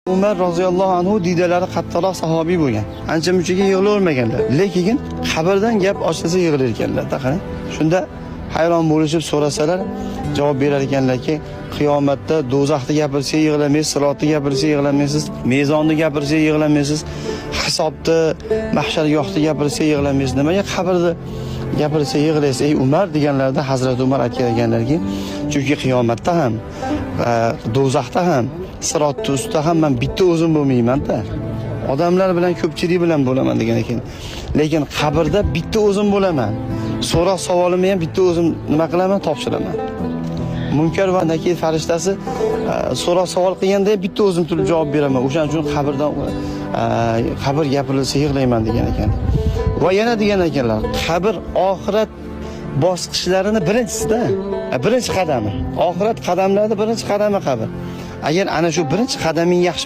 Umar roziyallohu anhu diydalari qattiqroq sahobiy bo'lgan. Ancha munchaga yig'lavermaganlar. Lekin qabrdan gap ochilsa yig'lar ekanlar. Qarang. Shunda hayron bo'lishib so'rasalar, javob berar ekanlarki, qiyomatda do'zaxni gapirsa yig'lamaysiz, sirotni gapirsa yig'lamaysiz, mezonni gapirsa yig'lamaysiz, hisobni, mahshargohni gapirsa yig'lamaysiz. Nimaga qabrni gapirsa yig'laysiz? Ey Umar deganlarda Hazrat Umar aytgan ekanlarki, chunki qiyomatda ham, do'zaxda ham, sirotni ustida ham men bitta o'zim bo'lmayman-da. Odamlar bilan ko'pchilik bilan bo'laman degan ekan. Lekin qabrda bitta o'zim bo'laman. So'roq savolimni ham bitta o'zim nima qilaman, topshiraman. Munkar va nakir farishtasi so'roq savol qilganda bitta o'zim turib javob beraman. O'shaning uchun qabrdan qabr gapirilsa yig'layman degan ekan. Va yana degan ekanlar, qabr oxirat bosqichlarini birinchisida, birinchi qadami. Oxirat qadamlarida birinchi qadami qabr. Agar ana shu birinchi qadaming yaxshi